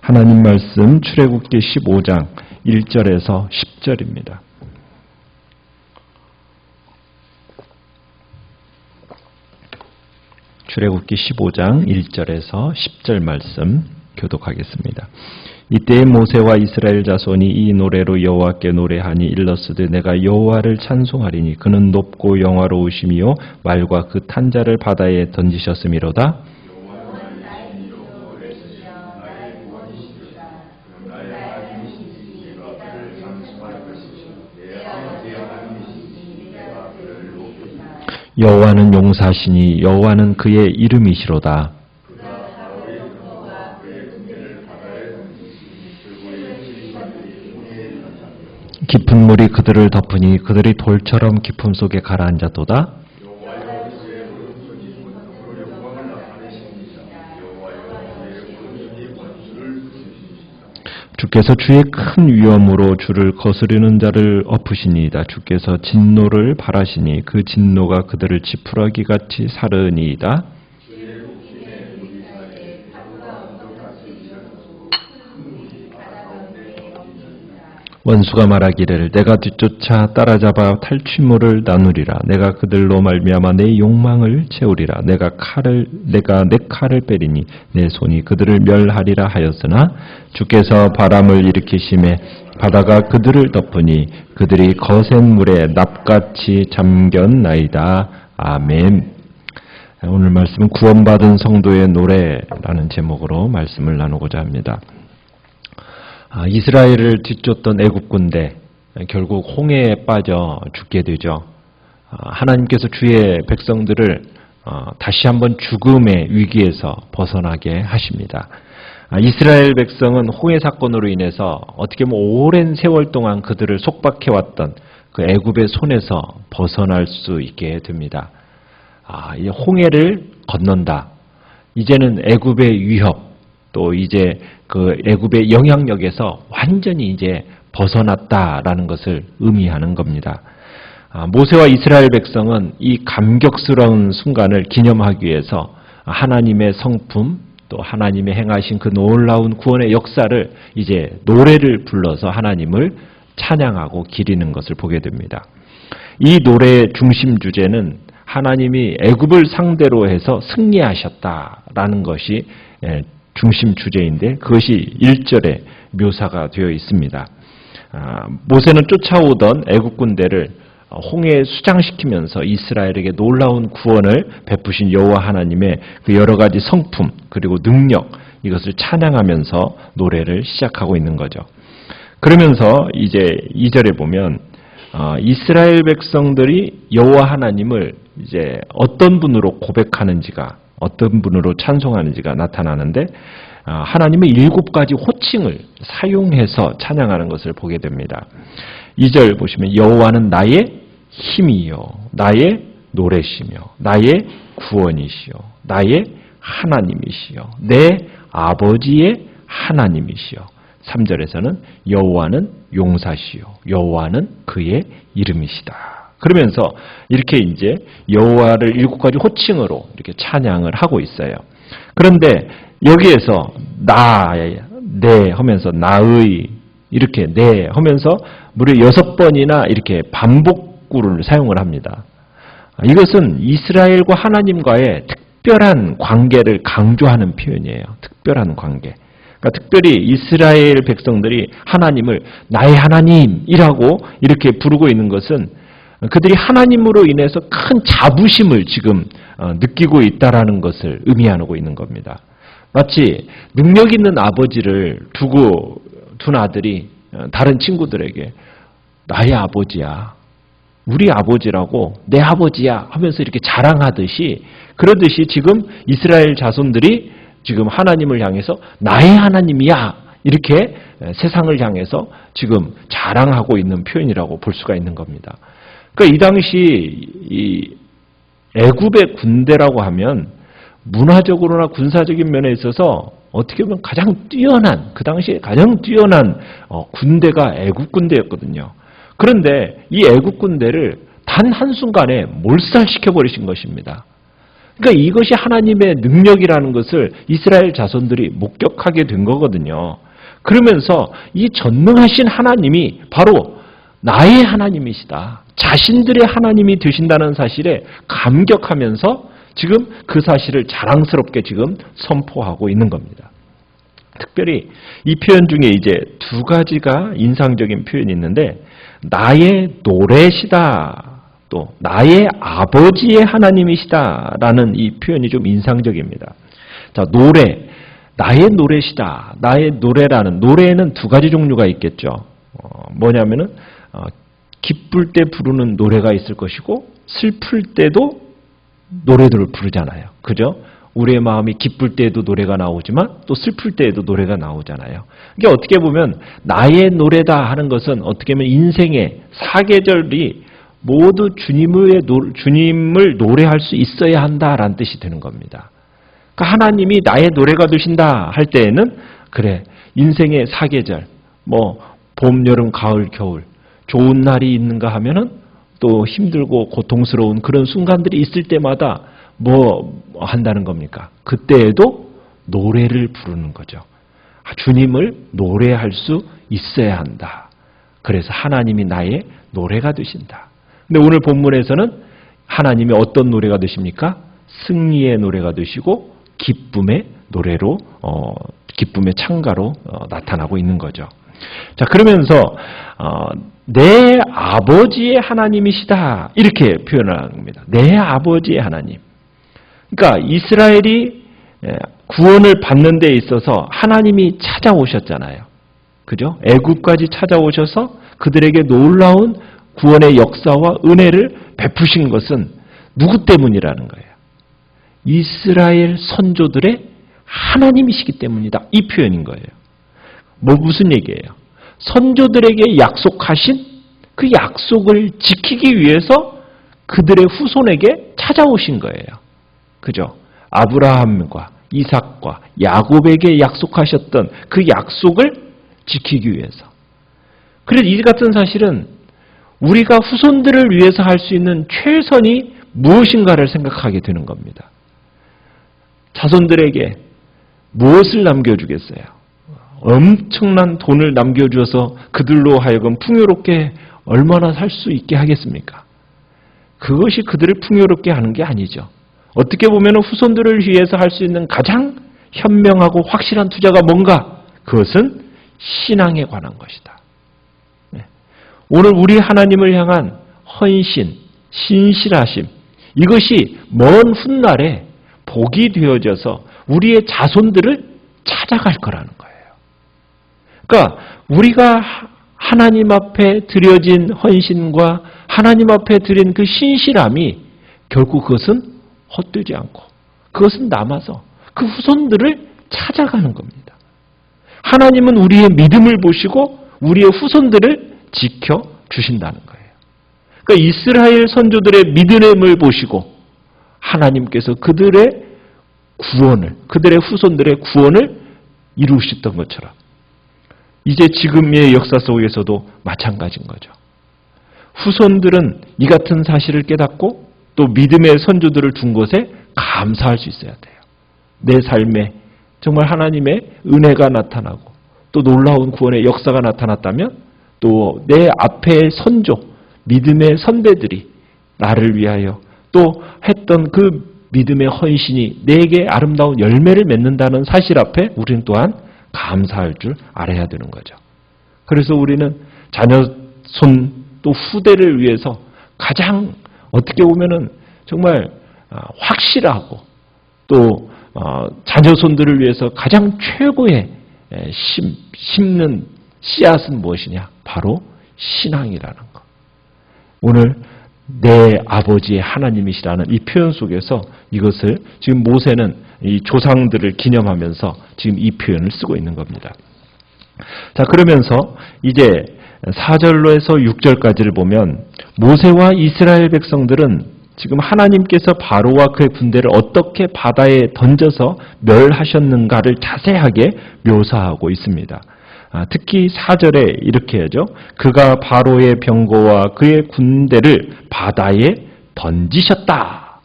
하나님 말씀 출애굽기 15장 1절에서 10절입니다. 출애굽기 15장 1절에서 10절 말씀 교독하겠습니다. 이때에 모세와 이스라엘 자손이 이 노래로 여호와께 노래하니 일렀으되 내가 여호와를 찬송하리니 그는 높고 영화로우심이요 말과 그 탄자를 바다에 던지셨음이로다. 여호와는 용사시니 여호와는 그의 이름이시로다. 깊은 물이 그들을 덮으니 그들이 돌처럼 깊음 속에 가라앉았도다. 주께서 주의 큰 위엄으로 주를 거스르는 자를 엎으시니이다. 주께서 진노를 발하시니 그 진노가 그들을 지푸라기같이 사르니이다. 원수가 말하기를 내가 뒤쫓아 따라잡아 탈취물을 나누리라. 내가 그들로 말미암아 내 욕망을 채우리라. 내가 내 칼을 빼리니 내 손이 그들을 멸하리라 하였으나 주께서 바람을 일으키심에 바다가 그들을 덮으니 그들이 거센 물에 납같이 잠겼나이다. 아멘. 오늘 말씀은 구원받은 성도의 노래라는 제목으로 말씀을 나누고자 합니다. 이스라엘을 뒤쫓던 애국 군대 결국 홍해에 빠져 죽게 되죠. 하나님께서 주의 백성들을 다시 한번 죽음의 위기에서 벗어나게 하십니다. 이스라엘 백성은 홍해 사건으로 인해서 어떻게 보면 오랜 세월 동안 그들을 속박해왔던 그 애굽의 손에서 벗어날 수 있게 됩니다. 이 홍해를 건넌다. 이제는 애굽의 위협 또 이제 그 애굽의 영향력에서 완전히 이제 벗어났다라는 것을 의미하는 겁니다. 모세와 이스라엘 백성은 이 감격스러운 순간을 기념하기 위해서 하나님의 성품 또 하나님의 행하신 그 놀라운 구원의 역사를 이제 노래를 불러서 하나님을 찬양하고 기리는 것을 보게 됩니다. 이 노래의 중심 주제는 하나님이 애굽을 상대로 해서 승리하셨다라는 것이 중심 주제인데 그것이 1절에 묘사가 되어 있습니다. 모세는 쫓아오던 애국 군대를 홍해에 수장시키면서 이스라엘에게 놀라운 구원을 베푸신 여호와 하나님의 그 여러 가지 성품 그리고 능력 이것을 찬양하면서 노래를 시작하고 있는 거죠. 그러면서 이제 2절에 보면 이스라엘 백성들이 여호와 하나님을 이제 어떤 분으로 고백하는지가 어떤 분으로 찬송하는지가 나타나는데 하나님의 7가지 호칭을 사용해서 찬양하는 것을 보게 됩니다. 2절 보시면 여호와는 나의 힘이요 나의 노래시며 나의 구원이시요 나의 하나님이시요 내 아버지의 하나님이시요 3절에서는 여호와는 용사시요 여호와는 그의 이름이시다. 그러면서 이렇게 이제 여호와를 7가지 호칭으로 이렇게 찬양을 하고 있어요. 그런데 여기에서 내 하면서 나의 이렇게 내 하면서 무려 6번이나 이렇게 반복구를 사용을 합니다. 이것은 이스라엘과 하나님과의 특별한 관계를 강조하는 표현이에요. 특별한 관계. 그러니까 특별히 이스라엘 백성들이 하나님을 나의 하나님이라고 이렇게 부르고 있는 것은 그들이 하나님으로 인해서 큰 자부심을 지금 느끼고 있다라는 것을 의미하고 있는 겁니다. 마치 능력 있는 아버지를 두고 둔 아들이 다른 친구들에게 나의 아버지야, 우리 아버지라고 내 아버지야 하면서 이렇게 자랑하듯이 그러듯이 지금 이스라엘 자손들이 지금 하나님을 향해서 나의 하나님이야 이렇게 세상을 향해서 지금 자랑하고 있는 표현이라고 볼 수가 있는 겁니다. 그러니까 이 당시 이 애굽의 군대라고 하면 문화적으로나 군사적인 면에 있어서 어떻게 보면 가장 뛰어난 그 당시에 가장 뛰어난 군대가 애굽 군대였거든요. 그런데 이 애굽 군대를 단 한순간에 몰살시켜 버리신 것입니다. 그러니까 이것이 하나님의 능력이라는 것을 이스라엘 자손들이 목격하게 된 거거든요. 그러면서 이 전능하신 하나님이 바로 나의 하나님이시다. 자신들의 하나님이 되신다는 사실에 감격하면서 지금 그 사실을 자랑스럽게 지금 선포하고 있는 겁니다. 특별히 이 표현 중에 이제 두 가지가 인상적인 표현이 있는데, 나의 노래시다, 또 나의 아버지의 하나님이시다라는 이 표현이 좀 인상적입니다. 자, 노래, 나의 노래시다. 나의 노래라는, 노래에는 두 가지 종류가 있겠죠. 뭐냐면은 기쁠 때 부르는 노래가 있을 것이고, 슬플 때도 노래들을 부르잖아요. 그죠? 우리의 마음이 기쁠 때에도 노래가 나오지만 또 슬플 때에도 노래가 나오잖아요. 이게 어떻게 보면 나의 노래다 하는 것은 어떻게 보면 인생의 사계절이 모두 주님을 노래할 수 있어야 한다라는 뜻이 되는 겁니다. 그러니까 하나님이 나의 노래가 되신다 할 때에는, 그래, 인생의 사계절, 봄, 여름, 가을, 겨울, 좋은 날이 있는가 하면은 또 힘들고 고통스러운 그런 순간들이 있을 때마다 뭐 한다는 겁니까? 그때에도 노래를 부르는 거죠. 주님을 노래할 수 있어야 한다. 그래서 하나님이 나의 노래가 되신다. 근데 오늘 본문에서는 하나님이 어떤 노래가 되십니까? 승리의 노래가 되시고 기쁨의 노래로, 기쁨의 창가로 나타나고 있는 거죠. 자, 그러면서 내 아버지의 하나님이시다, 이렇게 표현을 합니다. 내 아버지의 하나님. 그러니까 이스라엘이 구원을 받는 데 있어서 하나님이 찾아오셨잖아요. 그죠? 애굽까지 찾아오셔서 그들에게 놀라운 구원의 역사와 은혜를 베푸신 것은 누구 때문이라는 거예요? 이스라엘 선조들의 하나님이시기 때문이다. 이 표현인 거예요. 무슨 얘기예요? 선조들에게 약속하신 그 약속을 지키기 위해서 그들의 후손에게 찾아오신 거예요. 그죠? 아브라함과 이삭과 야곱에게 약속하셨던 그 약속을 지키기 위해서. 그래서 이 같은 사실은 우리가 후손들을 위해서 할 수 있는 최선이 무엇인가를 생각하게 되는 겁니다. 자손들에게 무엇을 남겨주겠어요? 엄청난 돈을 남겨주어서 그들로 하여금 풍요롭게 얼마나 살 수 있게 하겠습니까? 그것이 그들을 풍요롭게 하는 게 아니죠. 어떻게 보면 후손들을 위해서 할 수 있는 가장 현명하고 확실한 투자가 뭔가? 그것은 신앙에 관한 것이다. 오늘 우리 하나님을 향한 헌신, 신실하심, 이것이 먼 훗날에 복이 되어져서 우리의 자손들을 찾아갈 거라는 거예요. 그러니까 우리가 하나님 앞에 드려진 헌신과 하나님 앞에 드린 그 신실함이 결국 그것은 헛되지 않고 그것은 남아서 그 후손들을 찾아가는 겁니다. 하나님은 우리의 믿음을 보시고 우리의 후손들을 지켜주신다는 거예요. 그러니까 이스라엘 선조들의 믿음을 보시고 하나님께서 그들의 구원을, 그들의 후손들의 구원을 이루셨던 것처럼 이제 지금의 역사 속에서도 마찬가지인 거죠. 후손들은 이 같은 사실을 깨닫고 또 믿음의 선조들을 둔 곳에 감사할 수 있어야 돼요. 내 삶에 정말 하나님의 은혜가 나타나고 또 놀라운 구원의 역사가 나타났다면 또 내 앞에 선조, 믿음의 선배들이 나를 위하여 또 했던 그 믿음의 헌신이 내게 아름다운 열매를 맺는다는 사실 앞에 우리는 또한 감사할 줄 알아야 되는 거죠. 그래서 우리는 자녀손 또 후대를 위해서 가장 어떻게 보면은 정말 확실하고 또 자녀손들을 위해서 가장 최고의 심는 씨앗은 무엇이냐? 바로 신앙이라는 것. 오늘 내 아버지의 하나님이시라는 이 표현 속에서 이것을 지금 모세는 이 조상들을 기념하면서 지금 이 표현을 쓰고 있는 겁니다. 자, 그러면서 이제 4절로에서 6절까지를 보면 모세와 이스라엘 백성들은 지금 하나님께서 바로와 그의 군대를 어떻게 바다에 던져서 멸하셨는가를 자세하게 묘사하고 있습니다. 특히 4절에 이렇게 하죠. 그가 바로의 병거와 그의 군대를 바다에 던지셨다.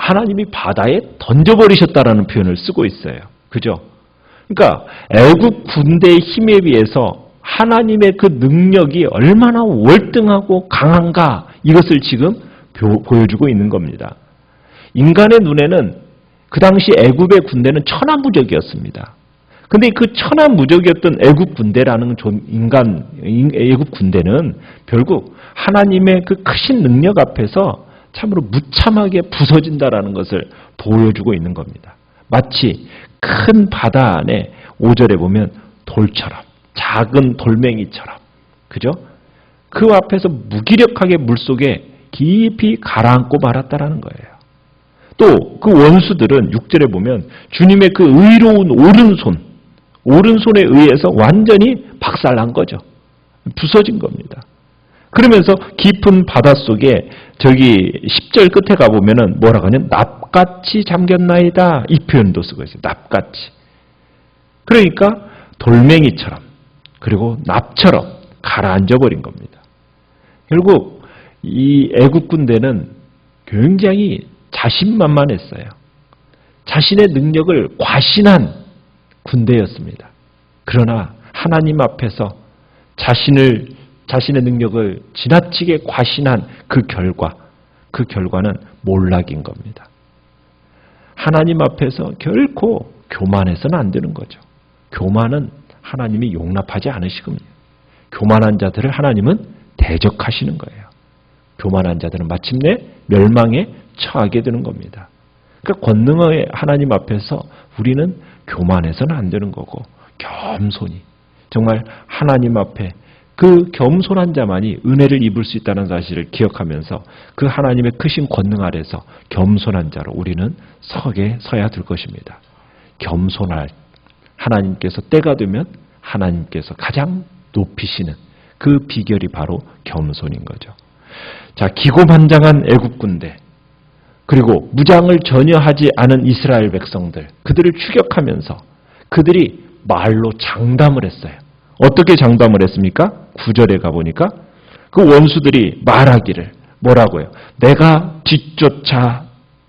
하나님이 바다에 던져버리셨다라는 표현을 쓰고 있어요. 그죠? 그러니까 애국 군대의 힘에 비해서 하나님의 그 능력이 얼마나 월등하고 강한가 이것을 지금 보여주고 있는 겁니다. 인간의 눈에는 그 당시 애굽의 군대는 천하무적이었습니다. 근데 그 천하무적이었던 애굽 군대라는 애굽 군대는 결국 하나님의 그 크신 능력 앞에서 참으로 무참하게 부서진다라는 것을 보여주고 있는 겁니다. 마치 큰 바다 안에 5절에 보면 돌처럼, 작은 돌멩이처럼, 그죠? 그 앞에서 무기력하게 물속에 깊이 가라앉고 말았다라는 거예요. 또 그 원수들은 6절에 보면 주님의 그 의로운 오른손에 의해서 완전히 박살난 거죠. 부서진 겁니다. 그러면서 깊은 바닷속에 저기 10절 끝에 가보면은 뭐라고 하냐면 납같이 잠겼나이다 이 표현도 쓰고 있어요. 납같이. 그러니까 돌멩이처럼 그리고 납처럼 가라앉아 버린 겁니다. 결국 이 애국 군대는 굉장히 자신만만했어요. 자신의 능력을 과신한 군대였습니다. 그러나 하나님 앞에서 자신의 능력을 지나치게 과신한 그 결과는 몰락인 겁니다. 하나님 앞에서 결코 교만해서는 안 되는 거죠. 교만은 하나님이 용납하지 않으시거든요. 교만한 자들을 하나님은 대적하시는 거예요. 교만한 자들은 마침내 멸망에 처하게 되는 겁니다. 그러니까 권능의 하나님 앞에서 우리는 교만해서는 안 되는 거고 겸손히 정말 하나님 앞에 그 겸손한 자만이 은혜를 입을 수 있다는 사실을 기억하면서 그 하나님의 크신 권능 아래서 겸손한 자로 우리는 서야 될 것입니다. 겸손할 하나님께서 때가 되면 하나님께서 가장 높이시는 그 비결이 바로 겸손인 거죠. 자, 기고만장한 애굽 군대 그리고 무장을 전혀 하지 않은 이스라엘 백성들 그들을 추격하면서 그들이 말로 장담을 했어요. 어떻게 장담을 했습니까? 9절에 가보니까 그 원수들이 말하기를 뭐라고요? 내가 뒤쫓아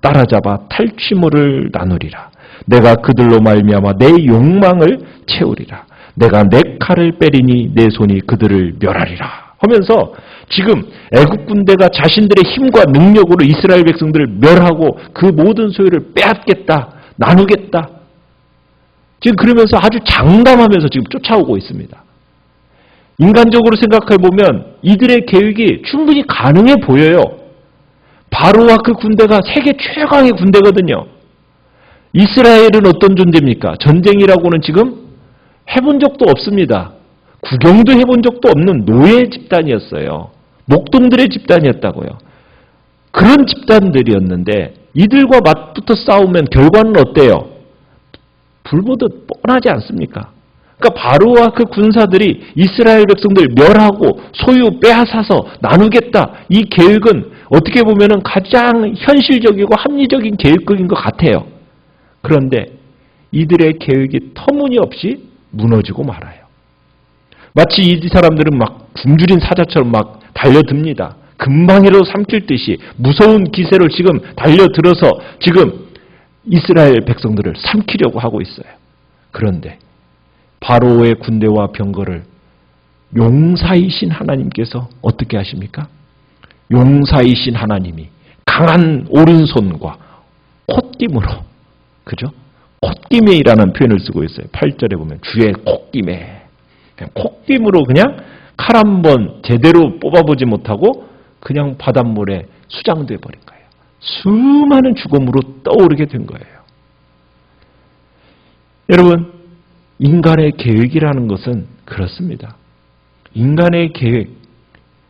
따라잡아 탈취물을 나누리라. 내가 그들로 말미암아 내 욕망을 채우리라. 내가 내 칼을 빼리니 내 손이 그들을 멸하리라. 하면서 지금 애국 군대가 자신들의 힘과 능력으로 이스라엘 백성들을 멸하고 그 모든 소유를 빼앗겠다. 나누겠다. 지금 그러면서 아주 장담하면서 지금 쫓아오고 있습니다. 인간적으로 생각해 보면 이들의 계획이 충분히 가능해 보여요. 바로와 그 군대가 세계 최강의 군대거든요. 이스라엘은 어떤 존재입니까? 전쟁이라고는 지금 해본 적도 없습니다. 구경도 해본 적도 없는 노예 집단이었어요. 목동들의 집단이었다고요. 그런 집단들이었는데 이들과 맞붙어 싸우면 결과는 어때요? 불보듯 뻔하지 않습니까? 그러니까 바로와 그 군사들이 이스라엘 백성들 멸하고 소유 빼앗아서 나누겠다. 이 계획은 어떻게 보면 가장 현실적이고 합리적인 계획인 것 같아요. 그런데 이들의 계획이 터무니없이 무너지고 말아요. 마치 이 사람들은 막 굶주린 사자처럼 막 달려듭니다. 금방이라도 삼킬 듯이 무서운 기세로 지금 달려들어서 지금 이스라엘 백성들을 삼키려고 하고 있어요. 그런데 바로의 군대와 병거를 용사이신 하나님께서 어떻게 하십니까? 용사이신 하나님이 강한 오른손과 콧김으로, 그죠? 콧김이라는 표현을 쓰고 있어요. 8절에 보면 주의 콧김에, 콧김으로 그냥 칼 한 번 제대로 뽑아보지 못하고 그냥 바닷물에 수장돼 버린 거예요. 수많은 죽음으로 떠오르게 된 거예요. 여러분, 인간의 계획이라는 것은 그렇습니다. 인간의 계획,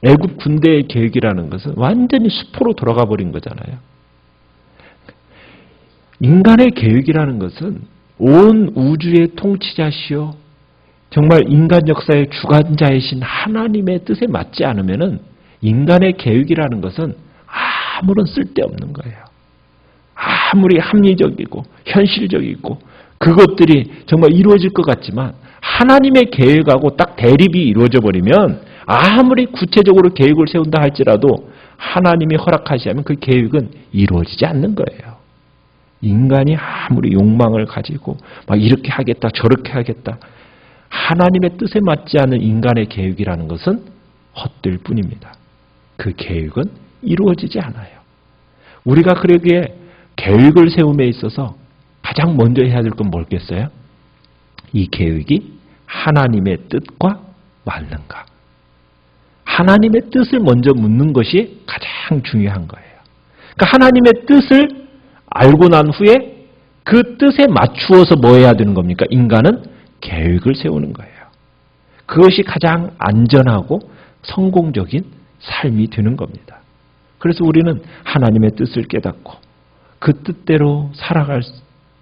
애국 군대의 계획이라는 것은 완전히 수포로 돌아가 버린 거잖아요. 인간의 계획이라는 것은 온 우주의 통치자시요 정말 인간 역사의 주관자이신 하나님의 뜻에 맞지 않으면은 인간의 계획이라는 것은 아무런 쓸데없는 거예요. 아무리 합리적이고 현실적이고 그것들이 정말 이루어질 것 같지만 하나님의 계획하고 딱 대립이 이루어져 버리면 아무리 구체적으로 계획을 세운다 할지라도 하나님이 허락하지 않으면 그 계획은 이루어지지 않는 거예요. 인간이 아무리 욕망을 가지고 막 이렇게 하겠다 저렇게 하겠다, 하나님의 뜻에 맞지 않는 인간의 계획이라는 것은 헛될 뿐입니다. 그 계획은 이루어지지 않아요. 우리가 그러기에 계획을 세움에 있어서 가장 먼저 해야 될 건 뭘겠어요? 이 계획이 하나님의 뜻과 맞는가? 하나님의 뜻을 먼저 묻는 것이 가장 중요한 거예요. 그러니까 하나님의 뜻을 알고 난 후에 그 뜻에 맞추어서 뭐 해야 되는 겁니까? 인간은 계획을 세우는 거예요. 그것이 가장 안전하고 성공적인 삶이 되는 겁니다. 그래서 우리는 하나님의 뜻을 깨닫고 그 뜻대로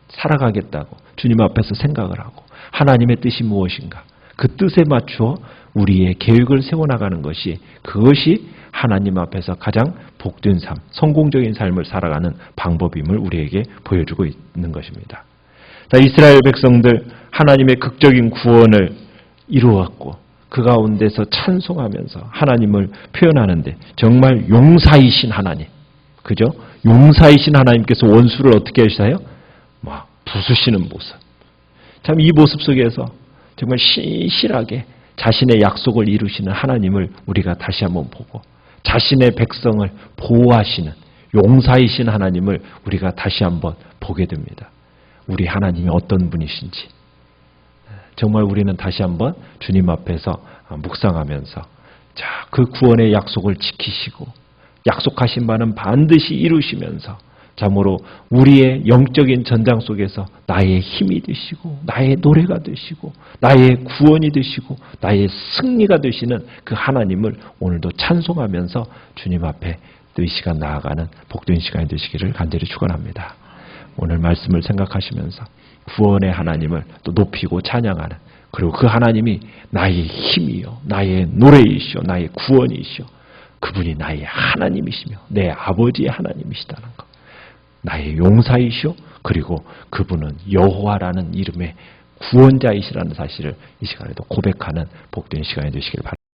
살아가겠다고 주님 앞에서 생각을 하고, 하나님의 뜻이 무엇인가 그 뜻에 맞추어 우리의 계획을 세워나가는 것이, 그것이 하나님 앞에서 가장 복된 삶, 성공적인 삶을 살아가는 방법임을 우리에게 보여주고 있는 것입니다. 자, 이스라엘 백성들 하나님의 극적인 구원을 이루었고 그 가운데서 찬송하면서 하나님을 표현하는데 정말 용사이신 하나님, 그죠? 용사이신 하나님께서 원수를 어떻게 하시나요? 막 부수시는 모습. 참 이 모습 속에서 정말 신실하게 자신의 약속을 이루시는 하나님을 우리가 다시 한번 보고, 자신의 백성을 보호하시는 용사이신 하나님을 우리가 다시 한번 보게 됩니다. 우리 하나님이 어떤 분이신지 정말 우리는 다시 한번 주님 앞에서 묵상하면서, 자, 그 구원의 약속을 지키시고 약속하신 바는 반드시 이루시면서 참으로 우리의 영적인 전장 속에서 나의 힘이 되시고 나의 노래가 되시고 나의 구원이 되시고 나의 승리가 되시는 그 하나님을 오늘도 찬송하면서 주님 앞에 또 이 시간 나아가는 복된 시간이 되시기를 간절히 축원합니다. 오늘 말씀을 생각하시면서 구원의 하나님을 또 높이고 찬양하는, 그리고 그 하나님이 나의 힘이요 나의 노래이시오 나의 구원이시오, 그분이 나의 하나님이시며 내 아버지의 하나님이시다는 것, 나의 용사이시오, 그리고 그분은 여호와라는 이름의 구원자이시라는 사실을 이 시간에도 고백하는 복된 시간이 되시길 바랍니다.